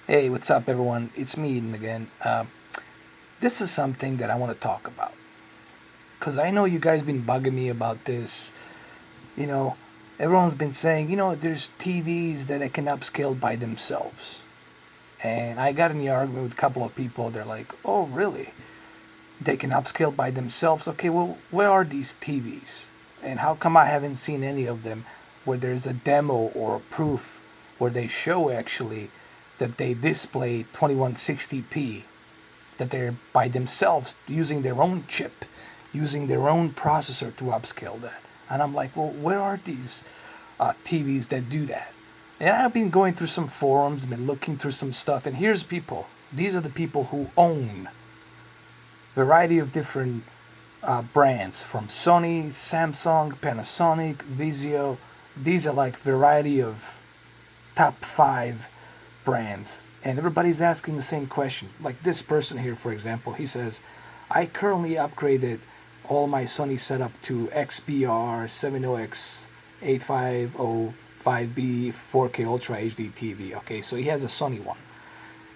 Hey, what's up, everyone? It's me, Eden, again. This is something that I want to talk about because I know you guys been bugging me about this. You know, everyone's been saying, there's TVs that can upscale by themselves, and I got in the argument with a couple of people. They're like, "Oh, really? They can upscale by themselves? Okay, well, where are these TVs? And how come I haven't seen any of them where there's a demo or a proof where they show actually that they display 2160p, that they're by themselves using their own chip, using their own processor to upscale that?" And I'm like, well, where are these TVs that do that? And I've been going through some forums, been looking through some stuff, and here's people. These are the people who own a variety of different brands from Sony, Samsung, Panasonic, Vizio. These are like variety of top five brands, and everybody's asking the same question. Like this person here, for example, he says, "I currently upgraded all my Sony setup to XBR 70X 8505B 4K Ultra HD TV." Okay, so he has a Sony one.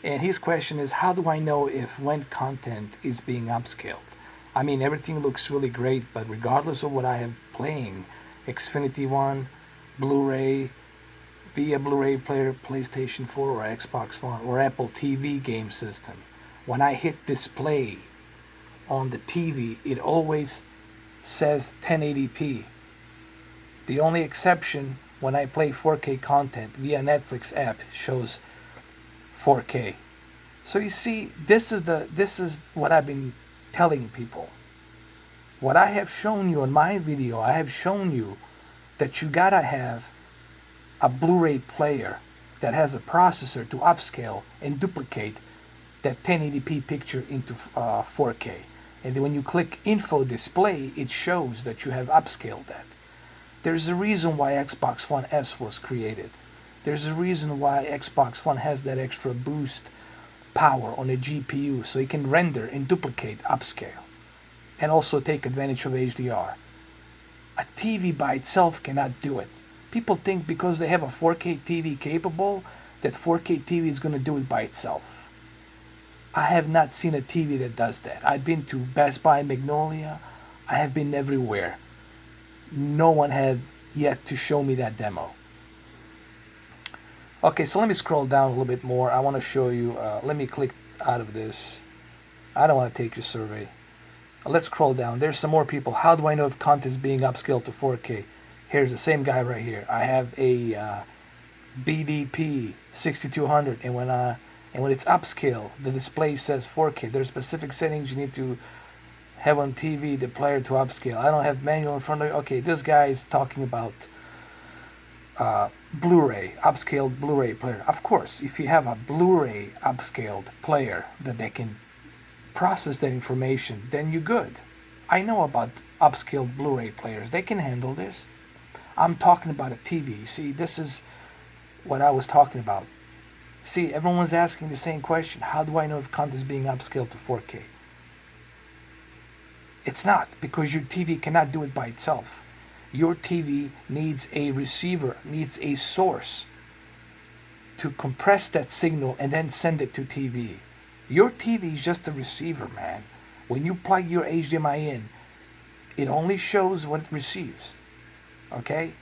And his question is, how do I know if when content is being upscaled? I mean, everything looks really great, but regardless of what I have playing, Xfinity One, Blu-ray, via Blu-ray player, PlayStation 4 or Xbox One or Apple TV game system, when I hit display on the TV, it always says 1080p. The only exception when I play 4K content via Netflix app shows 4K. So you see, this is what I've been telling people. What I have shown you in my video, I have shown you that you gotta have a Blu-ray player that has a processor to upscale and duplicate that 1080p picture into 4K. And then when you click Info Display, it shows that you have upscaled that. There's a reason why Xbox One S was created. There's a reason why Xbox One has that extra boost power on the GPU so it can render and duplicate upscale and also take advantage of HDR. A TV by itself cannot do it. People think because they have a 4K TV capable that 4K TV is going to do it by itself. I have not seen a TV that does that. I've been to Best Buy, Magnolia. I have been everywhere. No one had yet to show me that demo. Okay, so let me scroll down a little bit more. I want to show you. Let me click out of this. I don't want to take your survey. Let's scroll down. There's some more people. How do I know if content is being upscaled to 4K? Here's the same guy right here. I have a BDP 6200, and when it's upscale, the display says 4K. There's specific settings you need to have on TV, the player to upscale. I don't have manual in front of me. Okay, this guy is talking about Blu-ray, upscaled Blu-ray player. Of course, if you have a Blu-ray upscaled player that they can process that information, then you're good. I know about upscaled Blu-ray players. They can handle this. I'm talking about a TV. See, this is what I was talking about. See, everyone's asking the same question. How do I know if content is being upscaled to 4K? It's not, because your TV cannot do it by itself. Your TV needs a receiver, needs a source to compress that signal and then send it to TV. Your TV is just a receiver, man. When you plug your HDMI in, it only shows what it receives. Okay?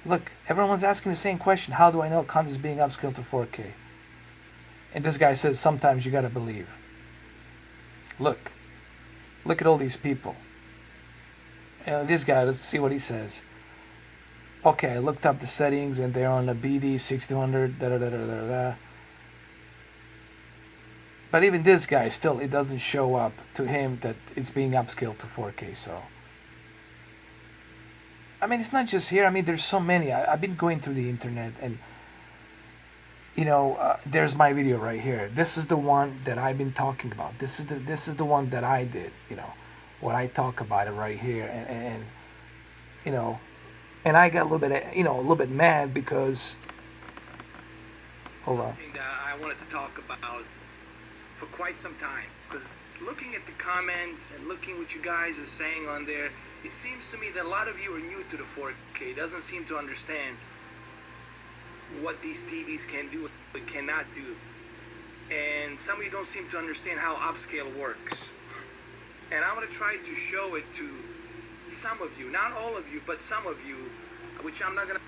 Look, everyone's asking the same question. How do I know content is being upscaled to 4K? And this guy says sometimes you gotta believe. Look at all these people. This guy, let's see what he says. Okay, I looked up the settings and they're on the BD 6200, da da da da da da. But even this guy, still, it doesn't show up to him that it's being upscaled to 4K. So, I mean, it's not just here. I mean, there's so many. I've been going through the internet, and there's my video right here. This is the one that I've been talking about. This is the one that I did. What I talk about it right here, and you know, and I got a little bit, a little bit mad because. Hold on. Something that I wanted to talk about for quite some time, because looking at the comments and looking what you guys are saying on there, it seems to me that a lot of you are new to the 4K, doesn't seem to understand what these TVs can do but cannot do. And some of you don't seem to understand how upscale works. And I'm going to try to show it to some of you, not all of you, but some of you, which I'm not going to.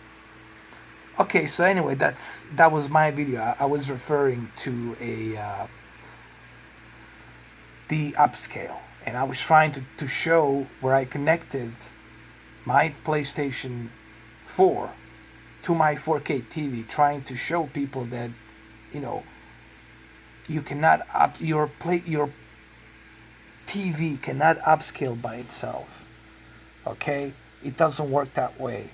Okay, so anyway, that was my video. I was referring to the upscale, and I was trying to show where I connected my PlayStation 4 to my 4K TV, trying to show people that, you know, you cannot your TV cannot upscale by itself. Okay, it doesn't work that way,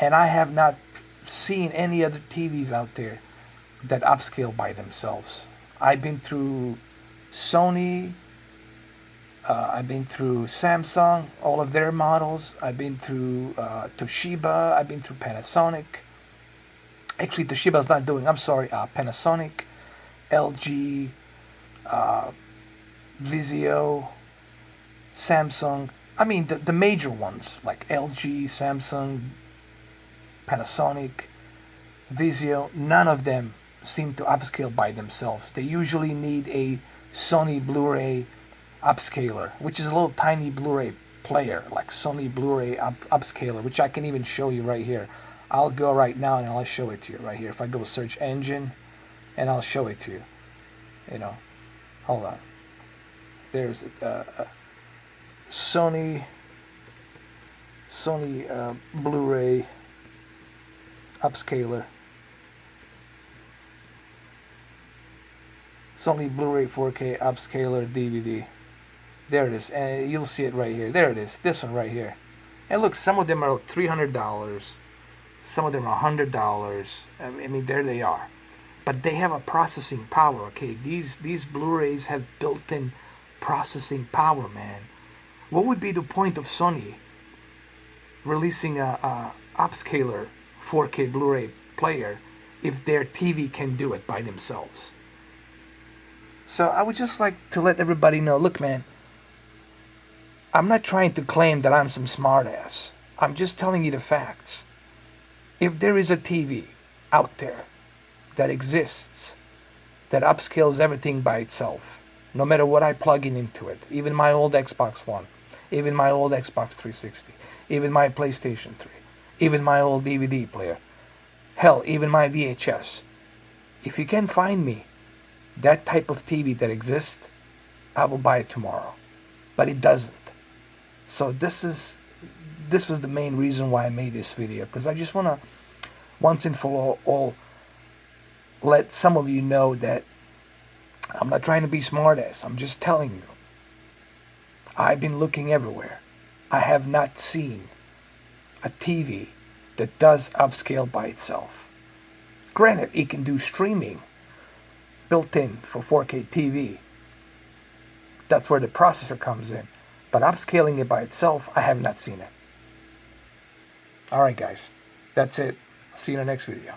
and I have not seen any other TVs out there that upscale by themselves. I've been through Sony, I've been through Samsung, all of their models. I've been through Toshiba. I've been through Panasonic. Actually, Toshiba's not doing. I'm sorry, Panasonic, LG, Vizio, Samsung. I mean the major ones like LG, Samsung, Panasonic, Vizio. None of them seem to upscale by themselves. They usually need a Sony Blu-ray upscaler, which is a little tiny Blu-ray player, like Sony Blu-ray upscaler, which I can even show you right here. I'll go right now and I'll show it to you right here. If I go search engine, and I'll show it to you. You know, hold on. There's Sony Blu-ray upscaler. Sony Blu-ray 4K upscaler DVD. There it is, and you'll see it right here. There it is, this one right here. And look, some of them are $300, some of them are $100. I mean, there they are. But they have a processing power, okay? These Blu-rays have built-in processing power, man. What would be the point of Sony releasing a upscaler 4K Blu-ray player if their TV can do it by themselves? So I would just like to let everybody know, look, man, I'm not trying to claim that I'm some smartass. I'm just telling you the facts. If there is a TV out there that exists, that upscales everything by itself, no matter what I plug into it, even my old Xbox One, even my old Xbox 360, even my PlayStation 3, even my old DVD player, hell, even my VHS. If you can find me that type of TV that exists, I will buy it tomorrow. But it doesn't. So this was the main reason why I made this video, because I just want to once and for all let some of you know that I'm not trying to be smartass. I'm just telling you. I've been looking everywhere. I have not seen a TV that does upscale by itself. Granted, it can do streaming built in for 4K TV. That's where the processor comes in. But upscaling it by itself, I have not seen it. Alright guys, that's it. See you in the next video.